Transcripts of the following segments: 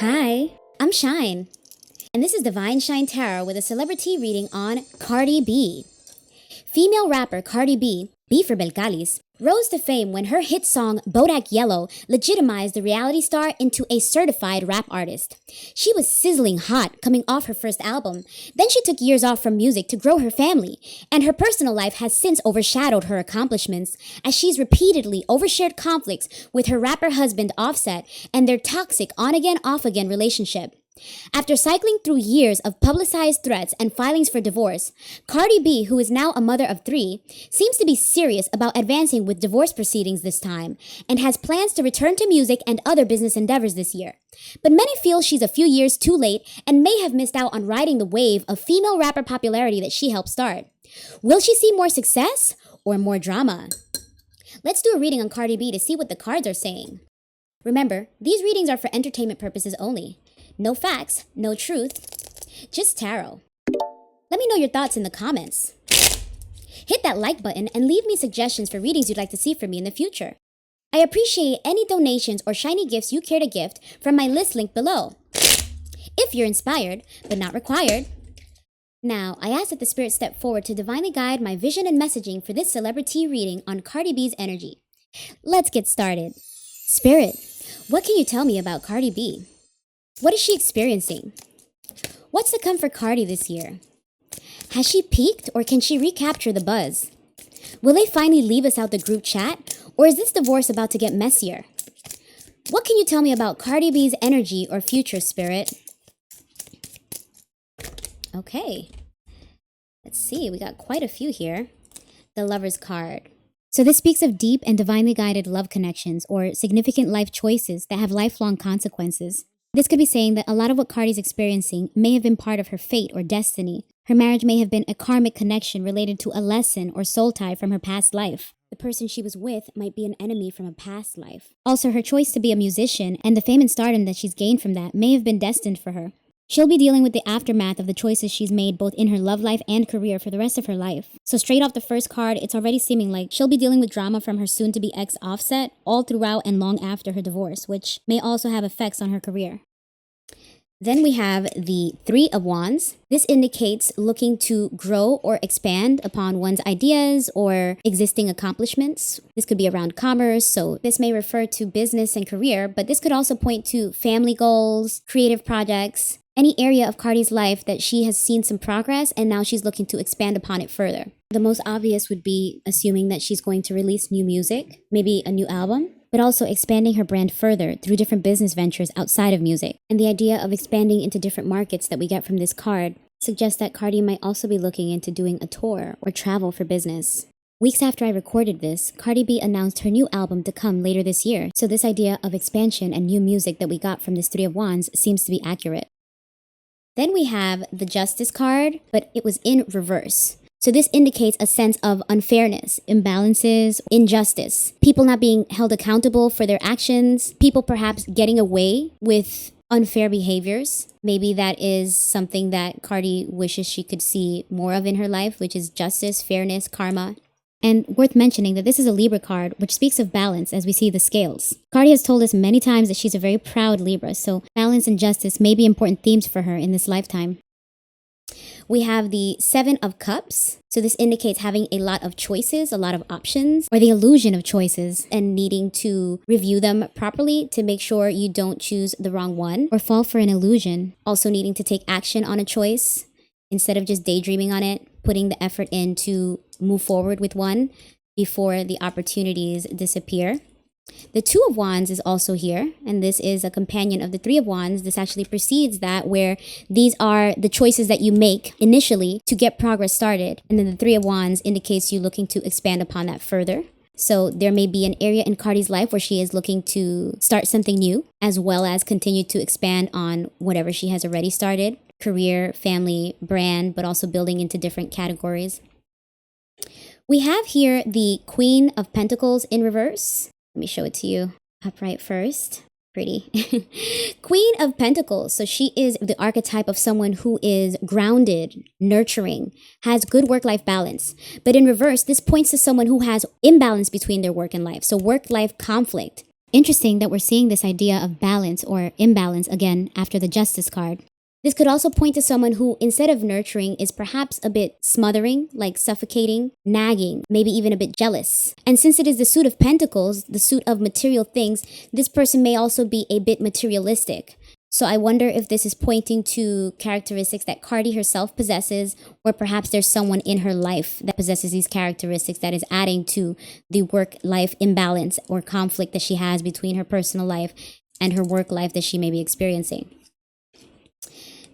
Hi, I'm Shine, and this is Divine Shine Tarot with a CelebriTEA reading on Cardi B. Female rapper Cardi B for Belcalis, rose to fame when her hit song Bodak Yellow legitimized the reality star into a certified rap artist. She was sizzling hot coming off her first album. Then she took years off from music to grow her family, and her personal life has since overshadowed her accomplishments as she's repeatedly overshared conflicts with her rapper husband Offset and their toxic on-again, off-again relationship. After cycling through years of publicized threats and filings for divorce, Cardi B, who is now a mother of 3, seems to be serious about advancing with divorce proceedings this time and has plans to return to music and other business endeavors this year. But many feel she's a few years too late and may have missed out on riding the wave of female rapper popularity that she helped start. Will she see more success or more drama? Let's do a reading on Cardi B to see what the cards are saying. Remember, these readings are for entertainment purposes only. No facts, no truth, just tarot. Let me know your thoughts in the comments. Hit that like button and leave me suggestions for readings you'd like to see from me in the future. I appreciate any donations or shiny gifts you care to gift from my list link below. If you're inspired, but not required. Now, I ask that the Spirit step forward to divinely guide my vision and messaging for this CelebriTEA reading on Cardi B's energy. Let's get started. Spirit, what can you tell me about Cardi B? What is she experiencing? What's to come for Cardi this year? Has she peaked or can she recapture the buzz? Will they finally leave us out the group chat or is this divorce about to get messier? What can you tell me about Cardi B's energy or future, Spirit? Okay, let's see, we got quite a few here. The Lover's card. So this speaks of deep and divinely guided love connections or significant life choices that have lifelong consequences. This could be saying that a lot of what Cardi's experiencing may have been part of her fate or destiny. Her marriage may have been a karmic connection related to a lesson or soul tie from her past life. The person she was with might be an enemy from a past life. Also, her choice to be a musician and the fame and stardom that she's gained from that may have been destined for her. She'll be dealing with the aftermath of the choices she's made both in her love life and career for the rest of her life. So straight off the first card, it's already seeming like she'll be dealing with drama from her soon-to-be ex Offset all throughout and long after her divorce, which may also have effects on her career. Then we have the 3 of Wands. This indicates looking to grow or expand upon one's ideas or existing accomplishments. This could be around commerce, so this may refer to business and career, but this could also point to family goals, creative projects, any area of Cardi's life that she has seen some progress and now she's looking to expand upon it further. The most obvious would be assuming that she's going to release new music, maybe a new album, but also expanding her brand further through different business ventures outside of music. And the idea of expanding into different markets that we get from this card suggests that Cardi might also be looking into doing a tour or travel for business. Weeks after I recorded this, Cardi B announced her new album to come later this year, so this idea of expansion and new music that we got from this 3 of Wands seems to be accurate. Then we have the Justice card, but it was in reverse. So this indicates a sense of unfairness, imbalances, injustice, people not being held accountable for their actions, people perhaps getting away with unfair behaviors. Maybe that is something that Cardi wishes she could see more of in her life, which is justice, fairness, karma. And worth mentioning that this is a Libra card, which speaks of balance as we see the scales. Cardi has told us many times that she's a very proud Libra, so balance and justice may be important themes for her in this lifetime. We have the 7 of Cups. So this indicates having a lot of choices, a lot of options, or the illusion of choices and needing to review them properly to make sure you don't choose the wrong one or fall for an illusion. Also needing to take action on a choice instead of just daydreaming on it, putting the effort in to move forward with one before the opportunities disappear. The 2 of Wands is also here, and this is a companion of the 3 of Wands. This actually precedes that, where these are the choices that you make initially to get progress started. And then the 3 of Wands indicates you looking to expand upon that further. So there may be an area in Cardi's life where she is looking to start something new, as well as continue to expand on whatever she has already started. Career, family, brand, but also building into different categories. We have here the Queen of Pentacles in reverse. Let me show it to you upright first. Pretty. Queen of Pentacles. So she is the archetype of someone who is grounded, nurturing, has good work-life balance. But in reverse, this points to someone who has imbalance between their work and life. So work-life conflict. Interesting that we're seeing this idea of balance or imbalance again after the Justice card. This could also point to someone who, instead of nurturing, is perhaps a bit smothering, like suffocating, nagging, maybe even a bit jealous. And since it is the suit of pentacles, the suit of material things, this person may also be a bit materialistic. So I wonder if this is pointing to characteristics that Cardi herself possesses, or perhaps there's someone in her life that possesses these characteristics that is adding to the work-life imbalance or conflict that she has between her personal life and her work life that she may be experiencing.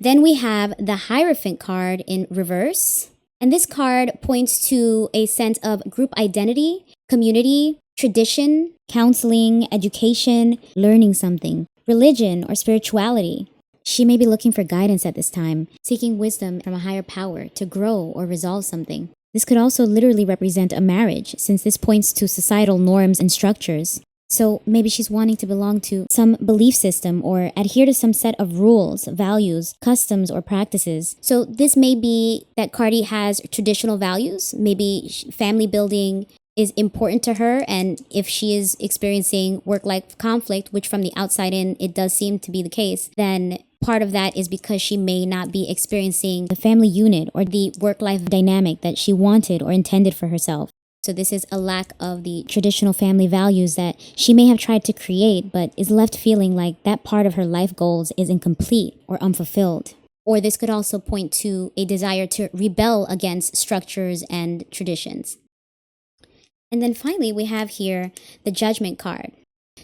Then we have the Hierophant card in reverse. And this card points to a sense of group identity, community, tradition, counseling, education, learning something, religion, or spirituality. She may be looking for guidance at this time, seeking wisdom from a higher power to grow or resolve something. This could also literally represent a marriage, since this points to societal norms and structures. So maybe she's wanting to belong to some belief system or adhere to some set of rules, values, customs, or practices. So this may be that Cardi has traditional values. Maybe family building is important to her, and if she is experiencing work-life conflict, which from the outside in it does seem to be the case, then part of that is because she may not be experiencing the family unit or the work-life dynamic that she wanted or intended for herself. So this is a lack of the traditional family values that she may have tried to create, but is left feeling like that part of her life goals is incomplete or unfulfilled. Or this could also point to a desire to rebel against structures and traditions. And then finally, we have here the Judgment card.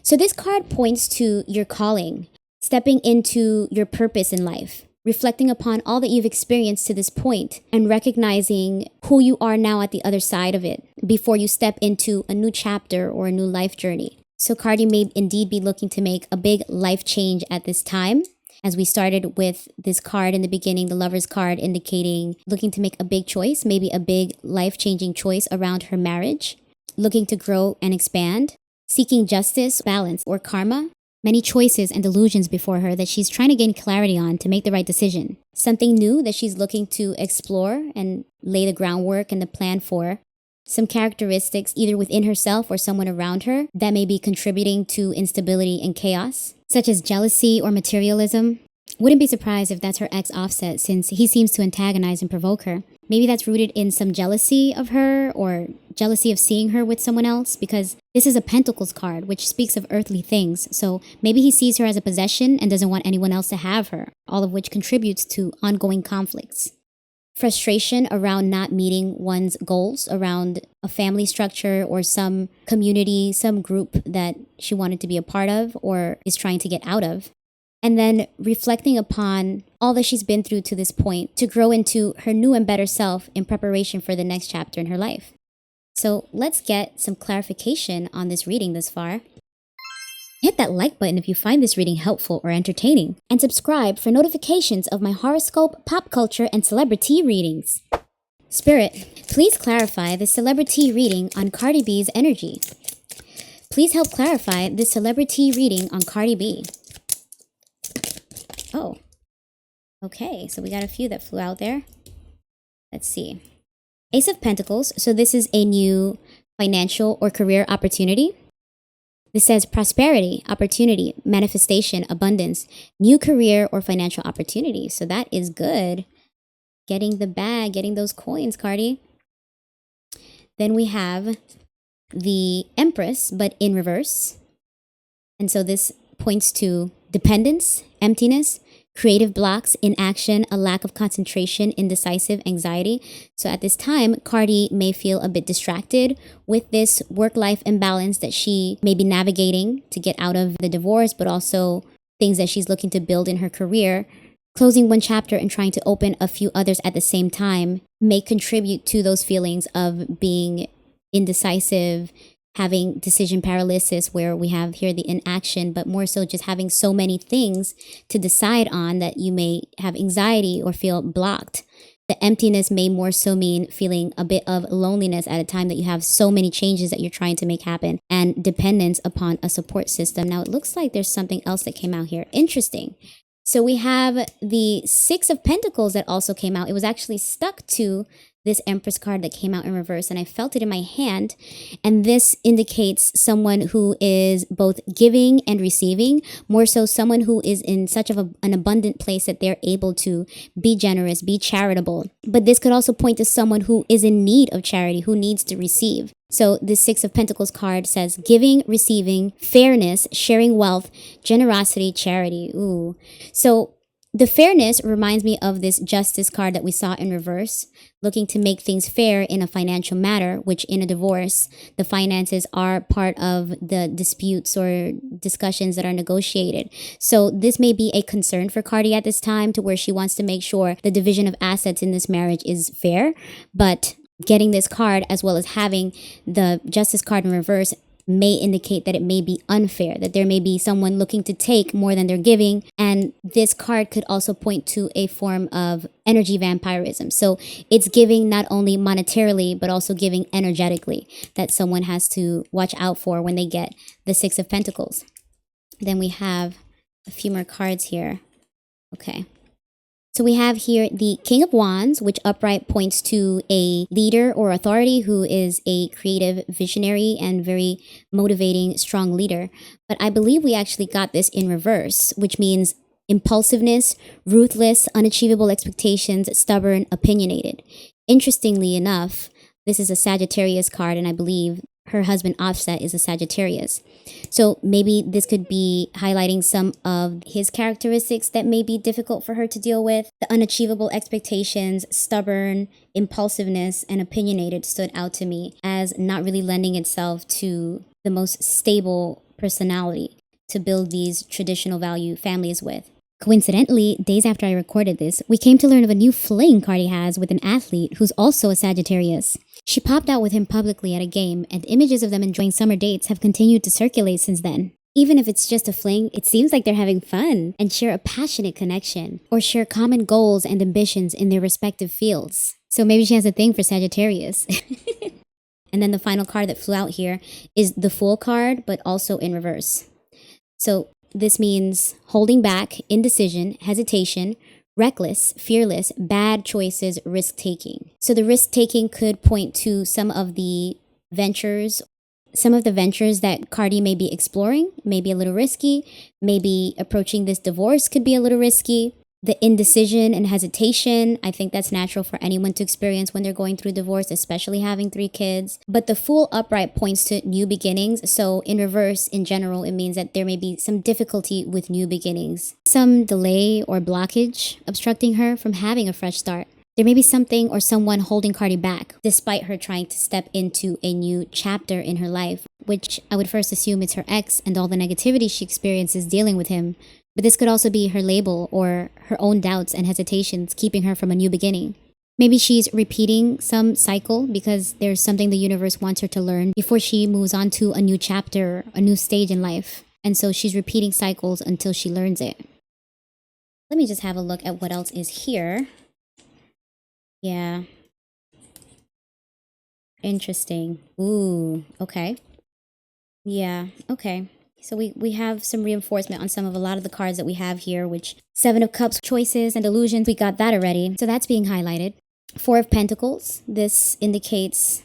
So this card points to your calling, stepping into your purpose in life, reflecting upon all that you've experienced to this point, and recognizing who you are now at the other side of it before you step into a new chapter or a new life journey. So Cardi may indeed be looking to make a big life change at this time. As we started with this card in the beginning, the Lover's card indicating looking to make a big choice, maybe a big life-changing choice around her marriage, looking to grow and expand, seeking justice, balance, or karma. Many choices and delusions before her that she's trying to gain clarity on to make the right decision. Something new that she's looking to explore and lay the groundwork and the plan for. Some characteristics either within herself or someone around her that may be contributing to instability and chaos, such as jealousy or materialism. Wouldn't be surprised if that's her ex Offset, since he seems to antagonize and provoke her. Maybe that's rooted in some jealousy of her or jealousy of seeing her with someone else, because this is a Pentacles card, which speaks of earthly things. So maybe he sees her as a possession and doesn't want anyone else to have her, all of which contributes to ongoing conflicts. Frustration around not meeting one's goals around a family structure or some community, some group that she wanted to be a part of or is trying to get out of. And then reflecting upon all that she's been through to this point to grow into her new and better self in preparation for the next chapter in her life. So let's get some clarification on this reading thus far. Hit that like button if you find this reading helpful or entertaining, and subscribe for notifications of my horoscope, pop culture, and CelebriTEA readings. Spirit, please clarify the CelebriTEA reading on Cardi B's energy. Please help clarify the CelebriTEA reading on Cardi B. Oh, okay, so we got a few that flew out there. Let's see. Ace of Pentacles, so this is a new financial or career opportunity. This says prosperity, opportunity, manifestation, abundance, new career or financial opportunity. So that is good. Getting the bag, getting those coins, Cardi. Then we have the Empress, but in reverse. And so this points to dependence, emptiness, creative blocks, inaction, a lack of concentration, indecisive, anxiety. So at this time, Cardi may feel a bit distracted with this work-life imbalance that she may be navigating to get out of the divorce, but also things that she's looking to build in her career. Closing one chapter and trying to open a few others at the same time may contribute to those feelings of being indecisive, having decision paralysis, where we have here the inaction, but more so just having so many things to decide on that you may have anxiety or feel blocked. The emptiness may more so mean feeling a bit of loneliness at a time that you have so many changes that you're trying to make happen, and dependence upon a support system. Now it looks like there's something else that came out here. Interesting. So we have the Six of Pentacles that also came out. It was actually stuck to this Empress card that came out in reverse, and I felt it in my hand. And this indicates someone who is both giving and receiving, more so someone who is in such of an abundant place that they're able to be generous, be charitable. But this could also point to someone who is in need of charity, who needs to receive. So the Six of Pentacles card says giving, receiving, fairness, sharing wealth, generosity, charity. Ooh. So the fairness reminds me of this Justice card that we saw in reverse, looking to make things fair in a financial matter, which in a divorce, the finances are part of the disputes or discussions that are negotiated. So this may be a concern for Cardi at this time, to where she wants to make sure the division of assets in this marriage is fair. But getting this card, as well as having the Justice card in reverse, may indicate that it may be unfair, that there may be someone looking to take more than they're giving. And this card could also point to a form of energy vampirism. So it's giving not only monetarily, but also giving energetically, that someone has to watch out for when they get the Six of Pentacles. Then we have a few more cards here. Okay. So we have here the King of Wands, which upright points to a leader or authority who is a creative, visionary, and very motivating, strong leader. But I believe we actually got this in reverse, which means impulsiveness, ruthless, unachievable expectations, stubborn, opinionated. Interestingly enough, this is a Sagittarius card, and I believe her husband Offset is a Sagittarius. So maybe this could be highlighting some of his characteristics that may be difficult for her to deal with. The unachievable expectations, stubborn, impulsiveness, and opinionated stood out to me as not really lending itself to the most stable personality to build these traditional value families with. Coincidentally, days after I recorded this, we came to learn of a new fling Cardi has with an athlete who's also a Sagittarius. She popped out with him publicly at a game, and images of them enjoying summer dates have continued to circulate since then. Even if it's just a fling, it seems like they're having fun and share a passionate connection, or share common goals and ambitions in their respective fields. So maybe she has a thing for Sagittarius. And then the final card that flew out here is the Fool card, but also in reverse. So this means holding back, indecision, hesitation, reckless, fearless, bad choices, risk-taking. So the risk-taking could point to some of the ventures that Cardi may be exploring, may be a little risky. Maybe approaching this divorce could be a little risky. The indecision and hesitation, I think that's natural for anyone to experience when they're going through divorce, especially having 3 kids. But the Fool upright points to new beginnings. So in reverse, in general, it means that there may be some difficulty with new beginnings, some delay or blockage obstructing her from having a fresh start. There may be something or someone holding Cardi back, despite her trying to step into a new chapter in her life, which I would first assume it's her ex and all the negativity she experiences dealing with him. But this could also be her label or her own doubts and hesitations keeping her from a new beginning. Maybe she's repeating some cycle because there's something the universe wants her to learn before she moves on to a new chapter, a new stage in life. And so she's repeating cycles until she learns it. Let me just have a look at what else is here. Yeah. Interesting. Ooh, okay. Yeah, okay. So we have some reinforcement on a lot of the cards that we have here, which 7 of Cups, choices and illusions, we got that already. So that's being highlighted. 4 of Pentacles, this indicates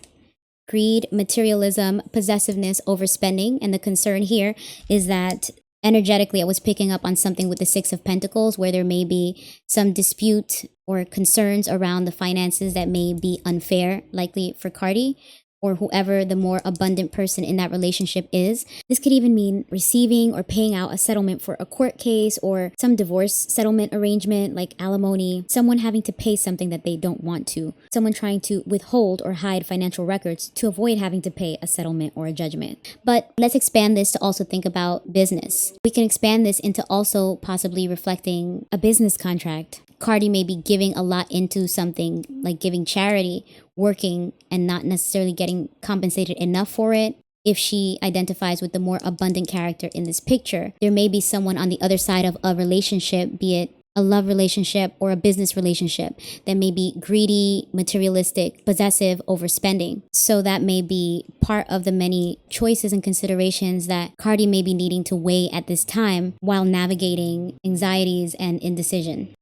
greed, materialism, possessiveness, overspending. And the concern here is that energetically I was picking up on something with the 6 of Pentacles where there may be some dispute or concerns around the finances that may be unfair, likely for Cardi, or whoever the more abundant person in that relationship is. This could even mean receiving or paying out a settlement for a court case or some divorce settlement arrangement like alimony, someone having to pay something that they don't want to, someone trying to withhold or hide financial records to avoid having to pay a settlement or a judgment. But let's expand this to also think about business. We can expand this into also possibly reflecting a business contract. Cardi may be giving a lot into something like giving charity, working, and not necessarily getting compensated enough for it. If she identifies with the more abundant character in this picture, there may be someone on the other side of a relationship, be it a love relationship or a business relationship, that may be greedy, materialistic, possessive, overspending. So that may be part of the many choices and considerations that Cardi may be needing to weigh at this time while navigating anxieties and indecision.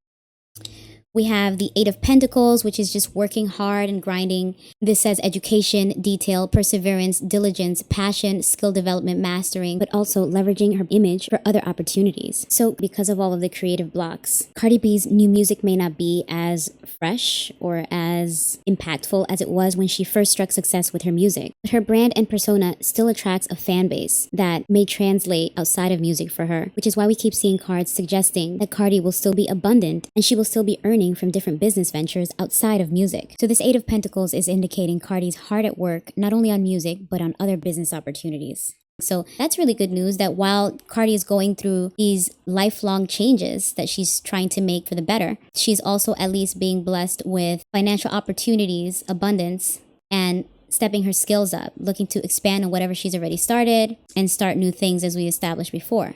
We have the Eight of Pentacles, which is just working hard and grinding. This says education, detail, perseverance, diligence, passion, skill development, mastering, but also leveraging her image for other opportunities. So because of all of the creative blocks, Cardi B's new music may not be as fresh or as impactful as it was when she first struck success with her music, but her brand and persona still attracts a fan base that may translate outside of music for her, which is why we keep seeing cards suggesting that Cardi will still be abundant and she will still be earning from different business ventures outside of music. So this Eight of Pentacles is indicating Cardi's hard at work, not only on music, but on other business opportunities. So that's really good news that while Cardi is going through these lifelong changes that she's trying to make for the better, she's also at least being blessed with financial opportunities, abundance, and stepping her skills up, looking to expand on whatever she's already started and start new things as we established before.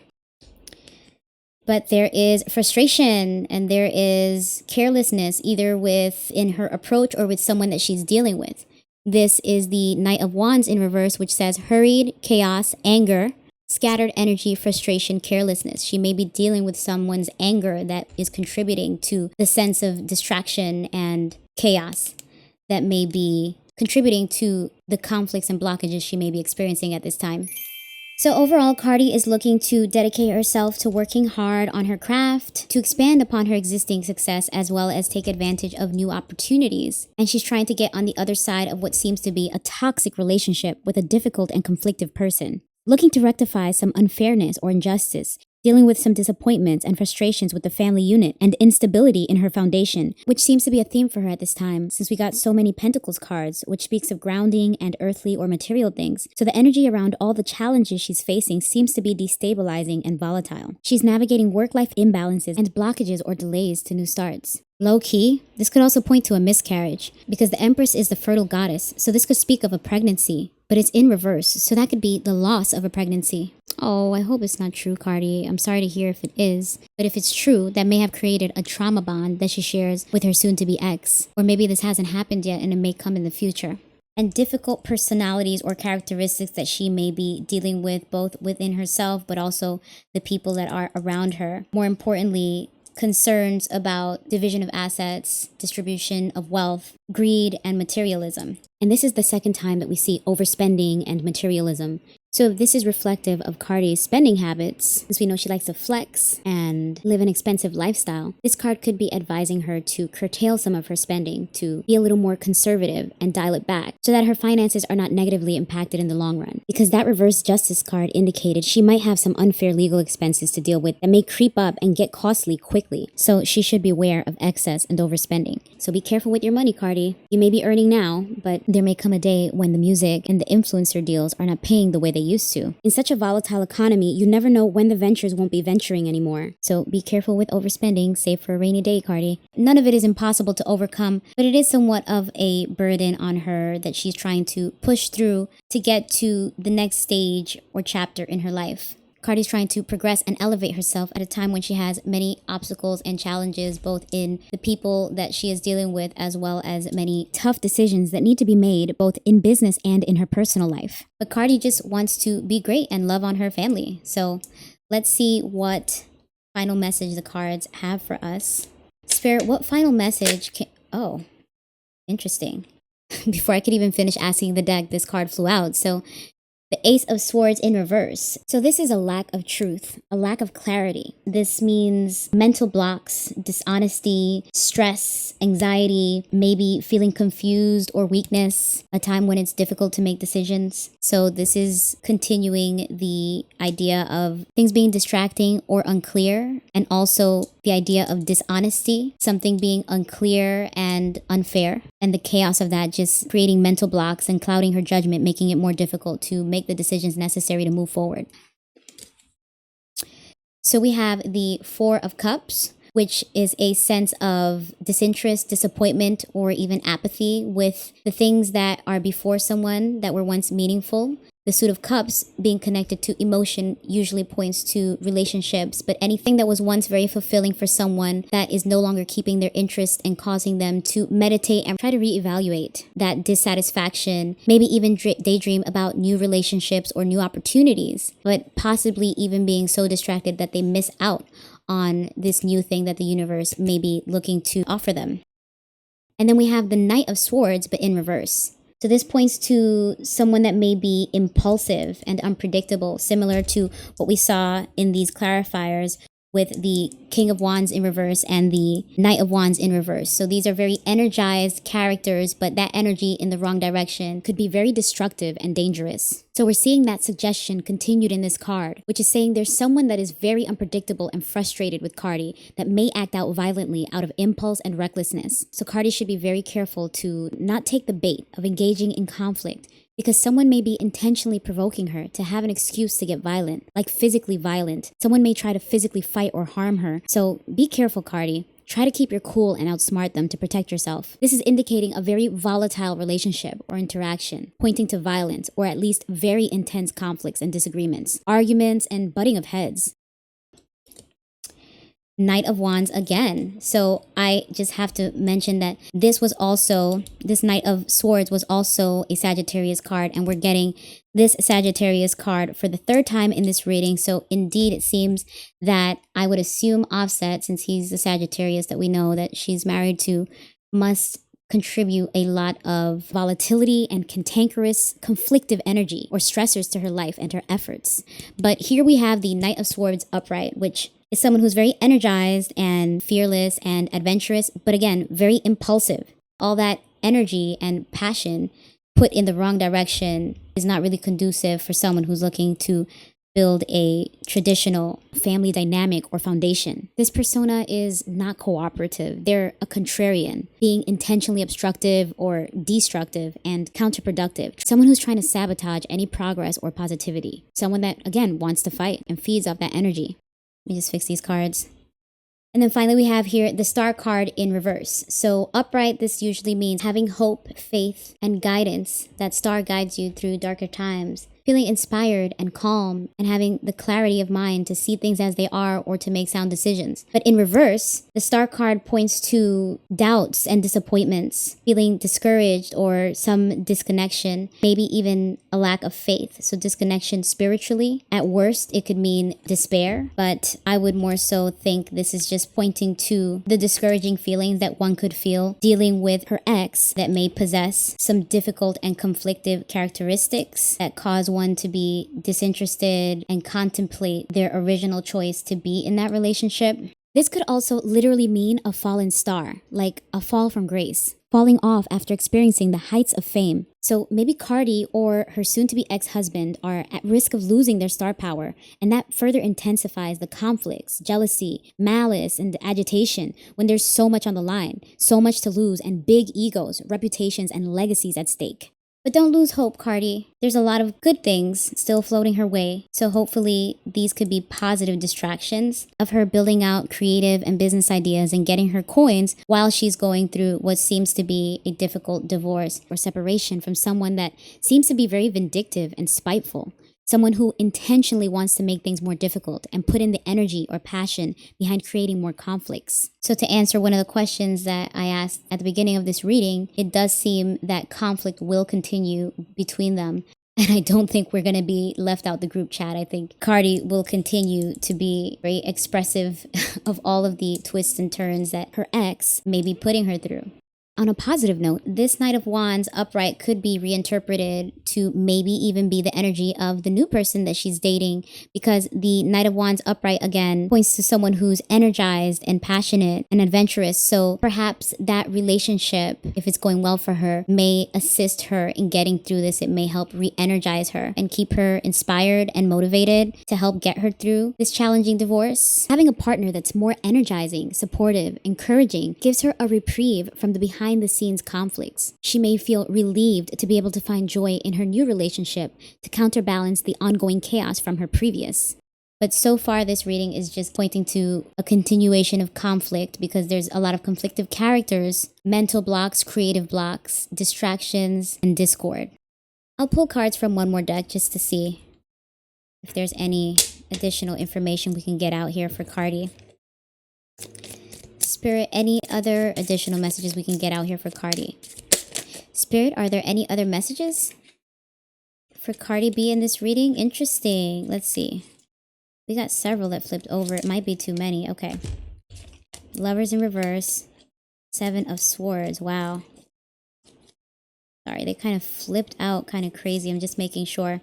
But there is frustration and there is carelessness either within her approach or with someone that she's dealing with. This is the Knight of Wands in reverse, which says hurried, chaos, anger, scattered energy, frustration, carelessness. She may be dealing with someone's anger that is contributing to the sense of distraction and chaos that may be contributing to the conflicts and blockages she may be experiencing at this time. So overall, Cardi is looking to dedicate herself to working hard on her craft, to expand upon her existing success, as well as take advantage of new opportunities. And she's trying to get on the other side of what seems to be a toxic relationship with a difficult and conflictive person, looking to rectify some unfairness or injustice, dealing with some disappointments and frustrations with the family unit and instability in her foundation, which seems to be a theme for her at this time since we got so many Pentacles cards, which speaks of grounding and earthly or material things. So the energy around all the challenges she's facing seems to be destabilizing and volatile. She's navigating work-life imbalances and blockages or delays to new starts. Low-key, this could also point to a miscarriage because the Empress is the fertile goddess, so this could speak of a pregnancy, but it's in reverse, so that could be the loss of a pregnancy. Oh, I hope it's not true, Cardi. I'm sorry to hear if it is. But if it's true, that may have created a trauma bond that she shares with her soon-to-be ex. Or maybe this hasn't happened yet and it may come in the future. And difficult personalities or characteristics that she may be dealing with both within herself, but also the people that are around her. More importantly, concerns about division of assets, distribution of wealth, greed, and materialism. And this is the second time that we see overspending and materialism. So this is reflective of Cardi's spending habits, since we know she likes to flex and live an expensive lifestyle. This card could be advising her to curtail some of her spending, to be a little more conservative and dial it back, so that her finances are not negatively impacted in the long run. Because that reverse justice card indicated she might have some unfair legal expenses to deal with that may creep up and get costly quickly. So she should be aware of excess and overspending. So be careful with your money, Cardi. You may be earning now, but there may come a day when the music and the influencer deals are not paying the way they used to. In such a volatile economy, you never know when the ventures won't be venturing anymore. So be careful with overspending, save for a rainy day, Cardi. None of it is impossible to overcome, but it is somewhat of a burden on her that she's trying to push through to get to the next stage or chapter in her life. Cardi's trying to progress and elevate herself at a time when she has many obstacles and challenges, both in the people that she is dealing with, as well as many tough decisions that need to be made, both in business and in her personal life. But Cardi just wants to be great and love on her family. So let's see what final message the cards have for us. Spirit, what final message can... Oh, interesting. Before I could even finish asking the deck, this card flew out. So the Ace of Swords in reverse. So this is a lack of truth, a lack of clarity. This means mental blocks, dishonesty, stress, anxiety, maybe feeling confused or weakness, a time when it's difficult to make decisions. So this is continuing the idea of things being distracting or unclear, and also the idea of dishonesty, something being unclear and unfair, and the chaos of that just creating mental blocks and clouding her judgment, making it more difficult to make the decisions necessary to move forward. So we have the Four of Cups, which is a sense of disinterest, disappointment, or even apathy with the things that are before someone that were once meaningful. The Suit of Cups being connected to emotion usually points to relationships, but anything that was once very fulfilling for someone that is no longer keeping their interest and causing them to meditate and try to reevaluate that dissatisfaction, maybe even daydream about new relationships or new opportunities, but possibly even being so distracted that they miss out on this new thing that the universe may be looking to offer them. And then we have the Knight of Swords, but in reverse. So this points to someone that may be impulsive and unpredictable, similar to what we saw in these clarifiers with the King of Wands in reverse and the Knight of Wands in reverse. So these are very energized characters, but that energy in the wrong direction could be very destructive and dangerous. So we're seeing that suggestion continued in this card, which is saying there's someone that is very unpredictable and frustrated with Cardi that may act out violently out of impulse and recklessness. So Cardi should be very careful to not take the bait of engaging in conflict, because someone may be intentionally provoking her to have an excuse to get violent, like physically violent. Someone may try to physically fight or harm her. So be careful, Cardi. Try to keep your cool and outsmart them to protect yourself. This is indicating a very volatile relationship or interaction, pointing to violence or at least very intense conflicts and disagreements, arguments and butting of heads. Knight of Wands again. So I just have to mention that this Knight of Swords was also a Sagittarius card, and we're getting this Sagittarius card for the third time in this reading. So indeed, it seems that I would assume Offset, since he's the Sagittarius that we know that she's married to, must contribute a lot of volatility and cantankerous, conflictive energy or stressors to her life and her efforts. But here we have the Knight of Swords upright, which is someone who's very energized and fearless and adventurous, but again, very impulsive. All that energy and passion put in the wrong direction is not really conducive for someone who's looking to build a traditional family dynamic or foundation. This persona is not cooperative. They're a contrarian, being intentionally obstructive or destructive and counterproductive. Someone who's trying to sabotage any progress or positivity. Someone that, again, wants to fight and feeds off that energy. Let me just fix these cards. And then finally, we have here the Star card in reverse. So upright, this usually means having hope, faith, and guidance. That star guides you through darker times. Feeling inspired and calm and having the clarity of mind to see things as they are or to make sound decisions. But in reverse, the Star card points to doubts and disappointments, feeling discouraged or some disconnection, maybe even a lack of faith. So disconnection spiritually. At worst, it could mean despair, but I would more so think this is just pointing to the discouraging feelings that one could feel dealing with her ex that may possess some difficult and conflictive characteristics that cause one to be disinterested and contemplate their original choice to be in that relationship. This could also literally mean a fallen star, like a fall from grace, falling off after experiencing the heights of fame. So maybe Cardi or her soon-to-be ex-husband are at risk of losing their star power, and that further intensifies the conflicts, jealousy, malice, and agitation when there's so much on the line, so much to lose, and big egos, reputations, and legacies at stake. But don't lose hope, Cardi. There's a lot of good things still floating her way. So hopefully these could be positive distractions of her building out creative and business ideas and getting her coins while she's going through what seems to be a difficult divorce or separation from someone that seems to be very vindictive and spiteful. Someone who intentionally wants to make things more difficult and put in the energy or passion behind creating more conflicts. So to answer one of the questions that I asked at the beginning of this reading, it does seem that conflict will continue between them. And I don't think we're going to be left out the group chat. I think Cardi will continue to be very expressive of all of the twists and turns that her ex may be putting her through. On a positive note, this Knight of Wands upright could be reinterpreted to maybe even be the energy of the new person that she's dating, because the Knight of Wands upright again points to someone who's energized and passionate and adventurous. So perhaps that relationship, if it's going well for her, may assist her in getting through this. It may help re-energize her and keep her inspired and motivated to help get her through this challenging divorce. Having a partner that's more energizing, supportive, encouraging gives her a reprieve from the behind-the-scenes conflicts. She may feel relieved to be able to find joy in her new relationship to counterbalance the ongoing chaos from her previous. But so far, this reading is just pointing to a continuation of conflict because there's a lot of conflictive characters, mental blocks, creative blocks, distractions, and discord. I'll pull cards from one more deck just to see if there's any additional information we can get out here for Cardi. Spirit, any other additional messages we can get out here for Cardi? Spirit, are there any other messages for Cardi B in this reading? Interesting. Let's see. We got several that flipped over. It might be too many. Okay. Lovers in reverse. 7 of Swords. Wow. Sorry, they kind of flipped out kind of crazy. I'm just making sure.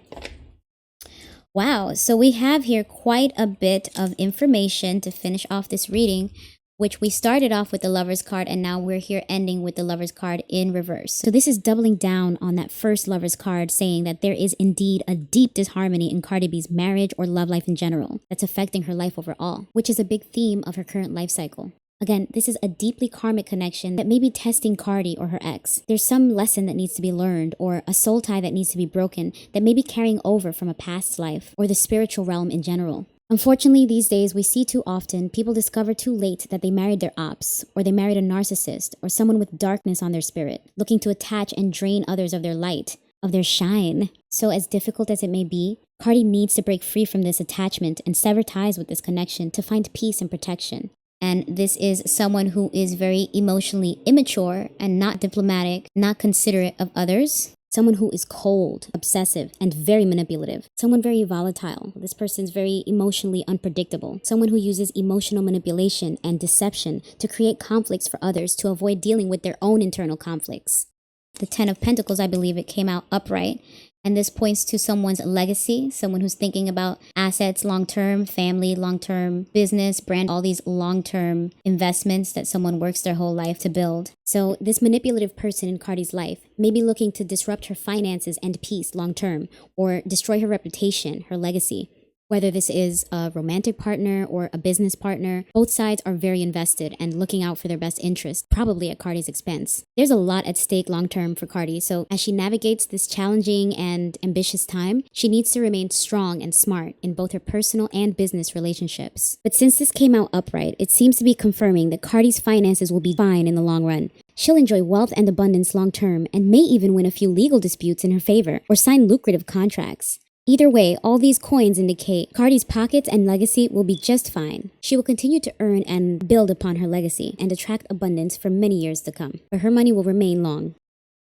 Wow, so we have here quite a bit of information to finish off this reading, which we started off with the Lover's card, and now we're here ending with the Lover's card in reverse. So this is doubling down on that first Lover's card, saying that there is indeed a deep disharmony in Cardi B's marriage or love life in general that's affecting her life overall, which is a big theme of her current life cycle. Again, this is a deeply karmic connection that may be testing Cardi or her ex. There's some lesson that needs to be learned, or a soul tie that needs to be broken that may be carrying over from a past life or the spiritual realm in general. Unfortunately, these days we see too often people discover too late that they married their ops, or they married a narcissist, or someone with darkness on their spirit, looking to attach and drain others of their light, of their shine. So as difficult as it may be, Cardi needs to break free from this attachment and sever ties with this connection to find peace and protection. And this is someone who is very emotionally immature and not diplomatic, not considerate of others. Someone who is cold, obsessive, and very manipulative. Someone very volatile. This person's very emotionally unpredictable. Someone who uses emotional manipulation and deception to create conflicts for others to avoid dealing with their own internal conflicts. The 10 of Pentacles, I believe it came out upright. And this points to someone's legacy, someone who's thinking about assets long-term, family long-term, business, brand, all these long-term investments that someone works their whole life to build. So this manipulative person in Cardi's life may be looking to disrupt her finances and peace long-term, or destroy her reputation, her legacy. Whether this is a romantic partner or a business partner, both sides are very invested and looking out for their best interest, probably at Cardi's expense. There's a lot at stake long-term for Cardi, so as she navigates this challenging and ambitious time, she needs to remain strong and smart in both her personal and business relationships. But since this came out upright, it seems to be confirming that Cardi's finances will be fine in the long run. She'll enjoy wealth and abundance long-term and may even win a few legal disputes in her favor or sign lucrative contracts. Either way, all these coins indicate Cardi's pockets and legacy will be just fine. She will continue to earn and build upon her legacy and attract abundance for many years to come, but her money will remain long.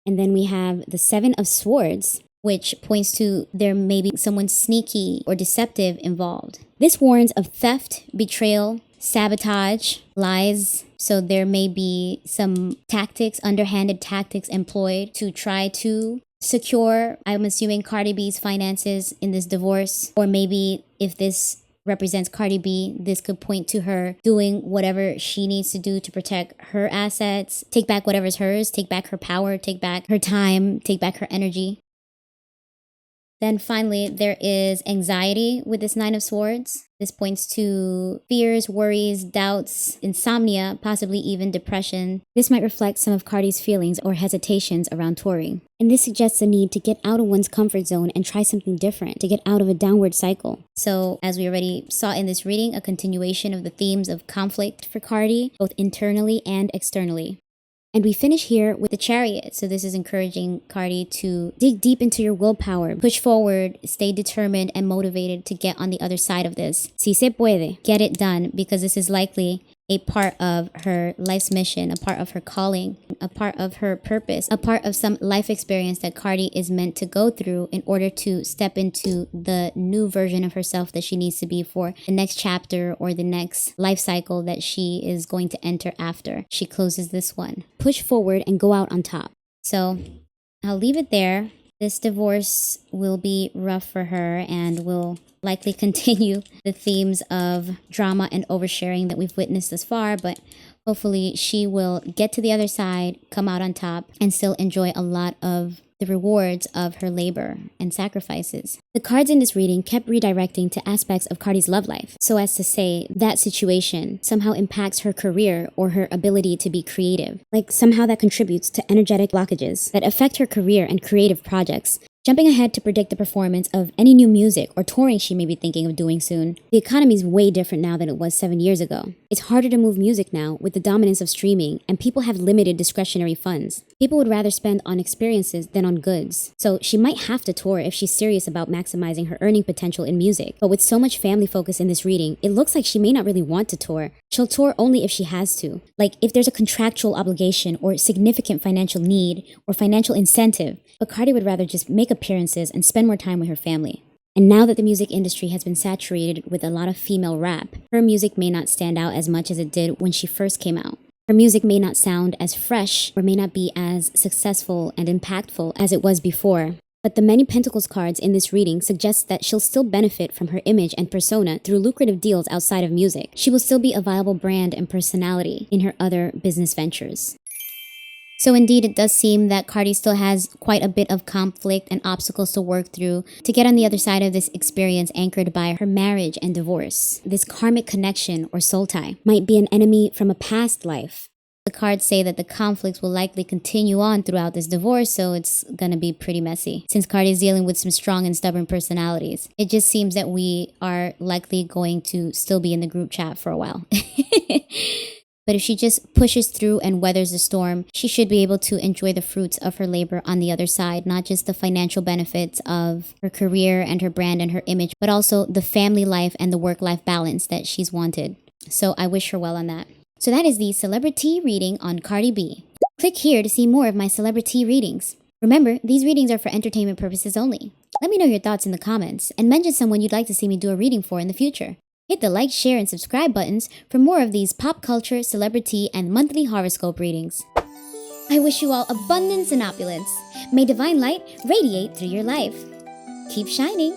And then we have the 7 of Swords, which points to there may be someone sneaky or deceptive involved. This warns of theft, betrayal, sabotage, lies. So there may be some tactics, underhanded tactics employed to try to secure, I'm assuming, Cardi B's finances in this divorce. Or maybe if this represents Cardi B, this could point to her doing whatever she needs to do to protect her assets, take back whatever's hers, take back her power, take back her time, take back her energy. Then finally, there is anxiety with this 9 of Swords. This points to fears, worries, doubts, insomnia, possibly even depression. This might reflect some of Cardi's feelings or hesitations around touring. And this suggests a need to get out of one's comfort zone and try something different, to get out of a downward cycle. So, as we already saw in this reading, a continuation of the themes of conflict for Cardi, both internally and externally. And we finish here with the Chariot. So this is encouraging Cardi to dig deep into your willpower, push forward, stay determined and motivated to get on the other side of this. Si se puede, get it done, because this is likely a part of her life's mission, a part of her calling, a part of her purpose, a part of some life experience that Cardi is meant to go through in order to step into the new version of herself that she needs to be for the next chapter or the next life cycle that she is going to enter after she closes this one. Push forward and go out on top. So I'll leave it there. This divorce will be rough for her and will likely continue the themes of drama and oversharing that we've witnessed thus far, but hopefully she will get to the other side, come out on top, and still enjoy a lot of the rewards of her labor and sacrifices. The cards in this reading kept redirecting to aspects of Cardi's love life, so as to say that situation somehow impacts her career or her ability to be creative. Like somehow that contributes to energetic blockages that affect her career and creative projects. Jumping ahead to predict the performance of any new music or touring she may be thinking of doing soon, the economy is way different now than it was 7 years ago. It's harder to move music now with the dominance of streaming, and people have limited discretionary funds. People would rather spend on experiences than on goods. So she might have to tour if she's serious about maximizing her earning potential in music. But with so much family focus in this reading, it looks like she may not really want to tour. She'll tour only if she has to. Like if there's a contractual obligation or significant financial need or financial incentive. But Cardi would rather just make appearances and spend more time with her family. And now that the music industry has been saturated with a lot of female rap, her music may not stand out as much as it did when she first came out. Her music may not sound as fresh or may not be as successful and impactful as it was before. But the many pentacles cards in this reading suggest that she'll still benefit from her image and persona through lucrative deals outside of music. She will still be a viable brand and personality in her other business ventures. So indeed, it does seem that Cardi still has quite a bit of conflict and obstacles to work through to get on the other side of this experience anchored by her marriage and divorce. This karmic connection or soul tie might be an enemy from a past life. The cards say that the conflicts will likely continue on throughout this divorce, so it's gonna be pretty messy. Since Cardi is dealing with some strong and stubborn personalities, it just seems that we are likely going to still be in the group chat for a while. But if she just pushes through and weathers the storm, she should be able to enjoy the fruits of her labor on the other side, not just the financial benefits of her career and her brand and her image, but also the family life and the work-life balance that she's wanted. So I wish her well on that. So that is the CelebriTEA reading on Cardi B. Click here to see more of my CelebriTEA readings. Remember, these readings are for entertainment purposes only. Let me know your thoughts in the comments and mention someone you'd like to see me do a reading for in the future. Hit the like, share, and subscribe buttons for more of these pop culture, CelebriTEA, and monthly horoscope readings. I wish you all abundance and opulence. May divine light radiate through your life. Keep shining.